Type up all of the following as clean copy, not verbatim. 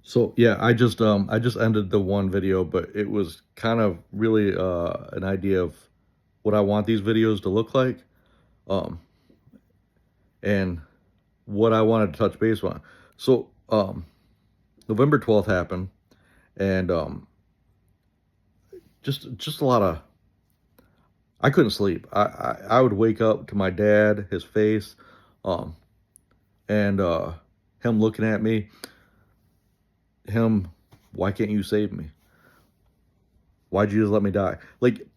So yeah, I just ended the one video, but it was kind of really an idea of what I want these videos to look like, um, and what I wanted to touch base on. So November 12th happened, and just a lot of I couldn't sleep. I would wake up to my dad, his face, um, and him looking at me, him, why can't you save me? Why'd you just let me die? Like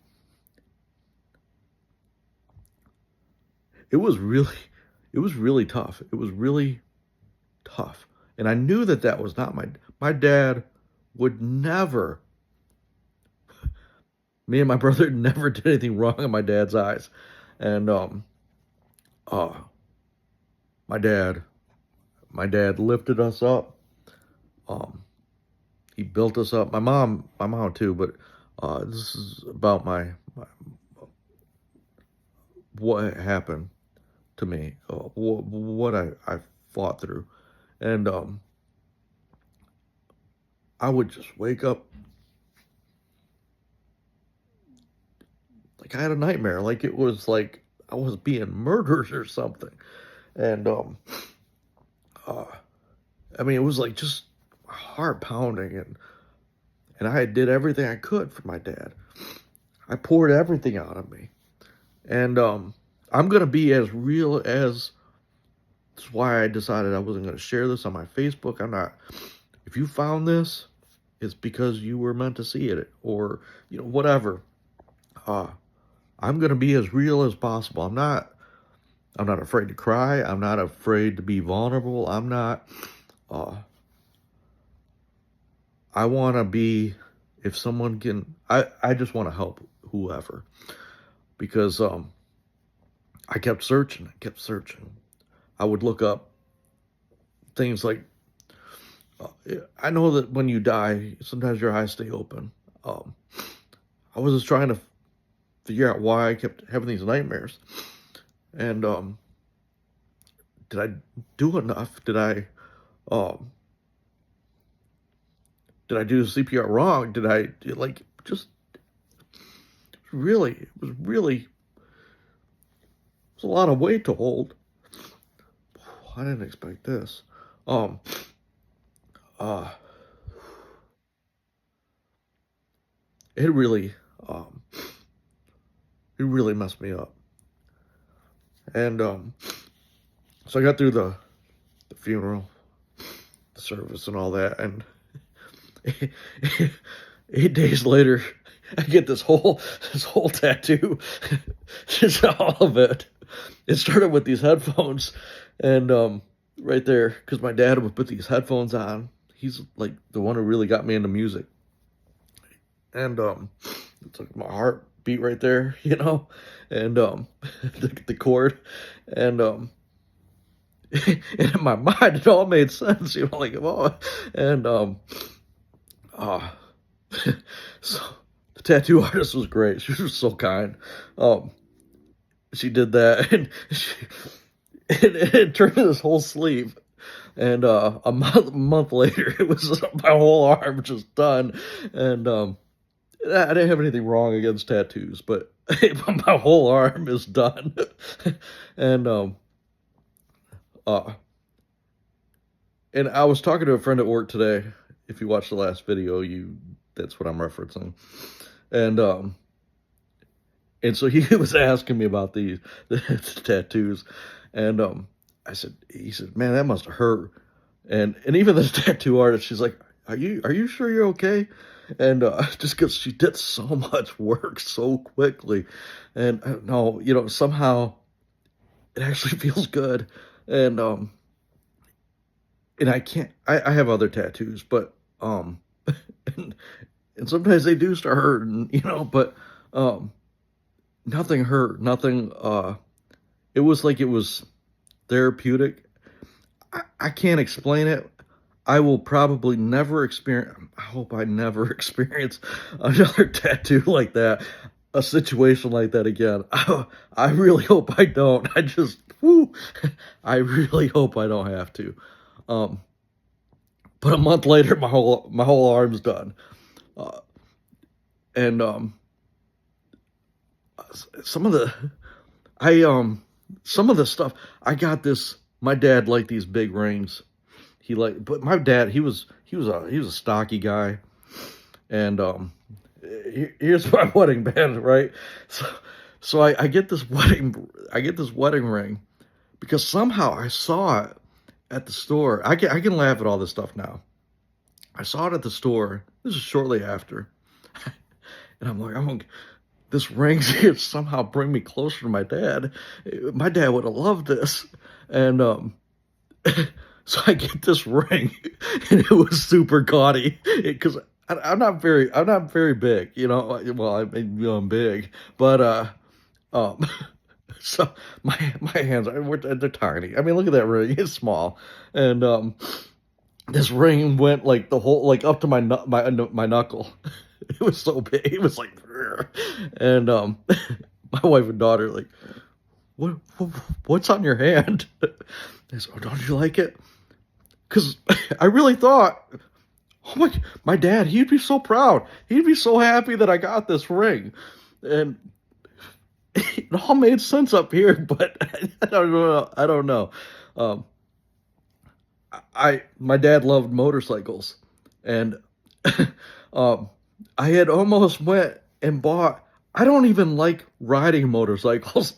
it was really it was really tough. It was really tough. And I knew that that was not my dad would never, me and my brother never did anything wrong in my dad's eyes. And uh my dad my dad lifted us up. Um he built us up. My mom too, but this is about my what happened to me, what I fought through. And I would just wake up like I had a nightmare, like it was like I was being murdered or something. And uh, I mean, it was like just heart pounding, and I did everything I could for my dad. I poured everything out of me, and I'm gonna be as real as. That's why I decided I wasn't gonna share this on my Facebook. I'm not. If you found this, it's because you were meant to see it, or whatever. Uh, I'm gonna be as real as possible. I'm not afraid to cry. I'm not afraid to be vulnerable. I'm not. Uh, I want to be. If someone can, I just want to help whoever, because I kept searching. I kept searching. I would look up things like. I know that when you die, sometimes your eyes stay open. Um, I was just trying to figure out why I kept having these nightmares, and did I do enough? Um, did I do the CPR wrong? Did I like just really? It was really it was a lot of weight to hold. I didn't expect this. Um, uh, it really, um, it really messed me up. And so I got through the funeral, the service, and all that, and 8 days later, I get this whole tattoo, just all of it. It started with these headphones, and right there, because my dad would put these headphones on. He's like the one who really got me into music, and it's like my heart beat right there, and the chord, and and in my mind it all made sense, like oh, and uh so the tattoo artist was great. She was so kind. Um, she did that, and it turned into this whole sleeve. And a month later, it was my whole arm just done. And I didn't have anything wrong against tattoos, but my whole arm is done. and uh, and I was talking to a friend at work today. If you watched the last video, you that's what I'm referencing. And so he was asking me about the tattoos, and he said, man, that must have hurt. And even the tattoo artist, she's like, are you sure you're okay? And just because she did so much work so quickly, and no, somehow it actually feels good. And I can't. I have other tattoos, but and, and sometimes they do start hurting, but um nothing hurt, nothing. It was like it was therapeutic. I can't explain it. I will probably never experience. I hope I never experience another tattoo like that, a situation like that again. I really hope I don't. Whew, I really hope I don't have to. Um, But a month later, my whole arm's done. Uh, and some of the I some of the stuff I got this. My dad liked these big rings. But my dad, he was a stocky guy, and here's my wedding band, right? So I get this wedding ring because somehow I saw it at the store. I can laugh at all this stuff now. I saw it at the store. This is shortly after, and I'm like, this ring's here to somehow bring me closer to my dad. My dad would have loved this, and so I get this ring, and it was super gaudy because I'm not very big, you know. Well, I'm big, but um, so my hands they're tiny. I mean, look at that ring; it's small, and this ring went like the whole like up to my knuckle. It was so big. It was like, and my wife and daughter like, what, what's on your hand? They said, oh, don't you like it? Because I really thought, oh my dad, he'd be so proud. He'd be so happy that I got this ring. And it all made sense up here, but I don't know. I don't know. Um, my dad loved motorcycles, and um, I had almost went and bought. I don't even like riding motorcycles.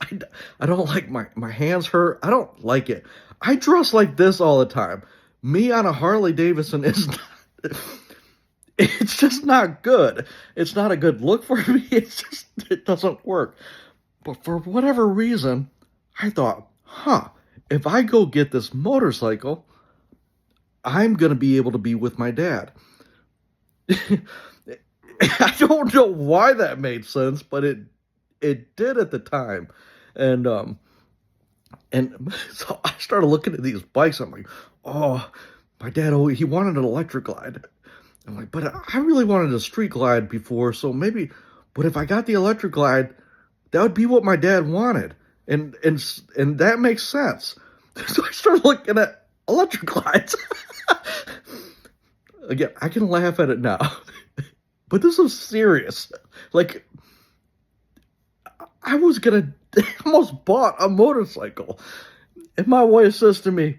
I don't like my hands hurt. I don't like it. I dress like this all the time. Me on a Harley Davidson is not, it's just not good. It's not a good look for me. It doesn't work. But for whatever reason, I thought, if I go get this motorcycle, I'm going to be able to be with my dad. I don't know why that made sense, but it did at the time. And so I started looking at these bikes. I'm like, oh, my dad, he wanted an electric glide. I'm like, but I really wanted a street glide before, so maybe, but if I got the electric glide, that would be what my dad wanted. And that makes sense. So I started looking at electric glides. Again, I can laugh at it now, but this is serious. Like, I almost bought a motorcycle. And my wife says to me,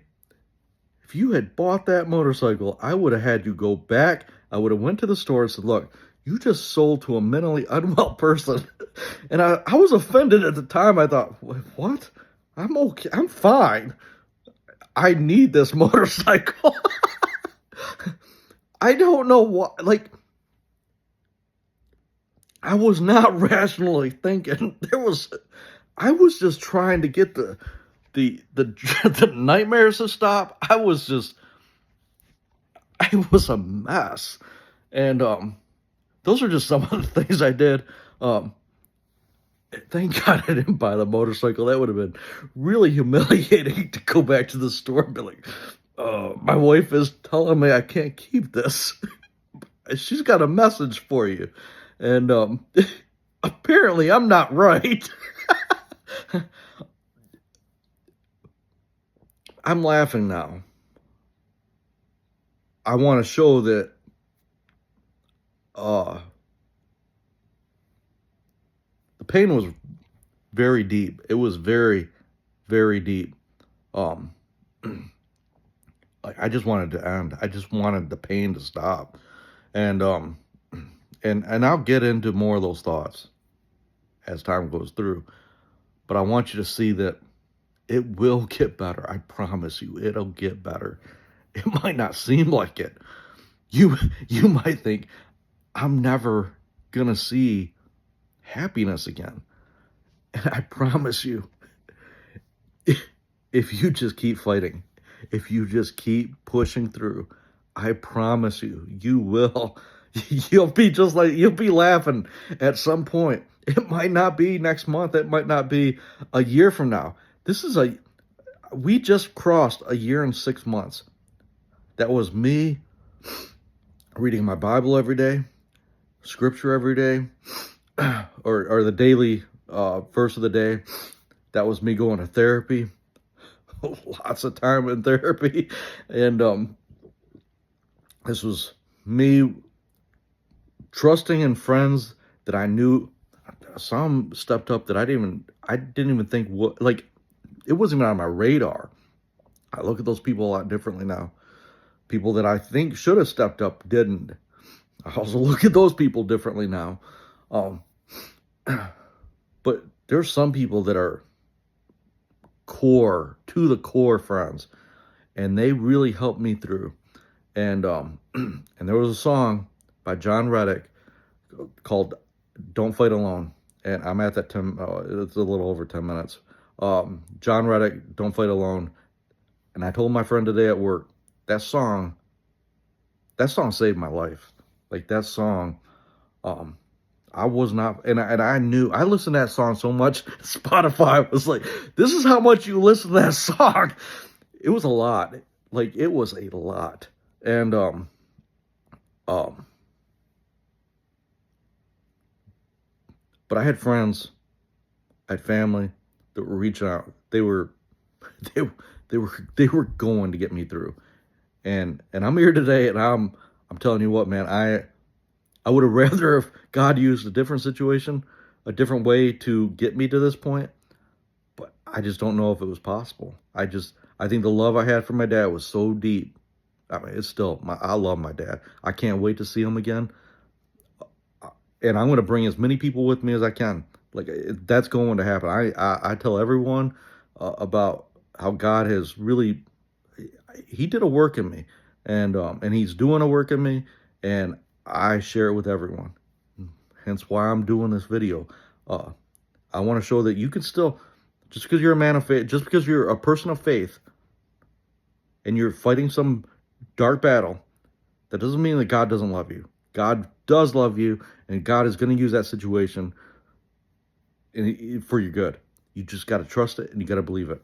if you had bought that motorcycle, I would have had you go back. I would have went to the store and said, look, you just sold to a mentally unwell person. And I was offended at the time. I thought, what? I'm okay. I'm fine. I need this motorcycle. I don't know what, like, I was not rationally thinking. I was just trying to get the the nightmares to stop. It was a mess. And those are just some of the things I did. Thank God I didn't buy the motorcycle. That would have been really humiliating to go back to the store and be like, my wife is telling me I can't keep this. She's got a message for you. And apparently I'm not right. I'm laughing now. I want to show that the pain was very deep. It was very, very deep. Um, like I just wanted to end. I just wanted the pain to stop. And and I'll get into more of those thoughts as time goes through. But I want you to see that it will get better. I promise you, it'll get better. It might not seem like it. You might think I'm never gonna see happiness again. And I promise you, if you just keep fighting, if you just keep pushing through, I promise you, you will. You'll be laughing at some point. It might not be next month. It might not be a year from now. We just crossed a year and 6 months. That was me reading my Bible every day, scripture every day, or the daily verse of the day. That was me going to therapy, lots of time in therapy, and This was me trusting in friends that I knew. Some stepped up that I didn't even think what, like, it wasn't even on my radar. I look at those people a lot differently now. People that I think should have stepped up didn't. I also look at those people differently now. Um, but there's some people that are core to the core friends, and they really helped me through. And and there was a song by John Reddick called "Don't Fight Alone," and I'm at that 10. It's a little over 10 minutes. John Reddick, "Don't Fight Alone," and I told my friend today at work that song saved my life. Like that song, I was not, and I knew, I listened to that song so much. Spotify was like, "This is how much you listen to that song." It was a lot. Like it was a lot, and um, but I had friends, I had family that were reaching out. They were, they, they were going to get me through, and I'm here today, and I'm telling you what, man, I would have rather if God used a different situation, a different way to get me to this point, but I just don't know if it was possible. I think the love I had for my dad was so deep. I mean, it's still I love my dad. I can't wait to see him again, and I'm going to bring as many people with me as I can. Like that's going to happen. I tell everyone about how God has really, he did a work in me, and he's doing a work in me, and I share it with everyone. Hence why I'm doing this video. Uh, I want to show that you can still, just because you're a man of faith, just because you're a person of faith, and you're fighting some dark battle, that doesn't mean that God doesn't love you. God does love you, and God is going to use that situation for your good. You just got to trust it, and you got to believe it.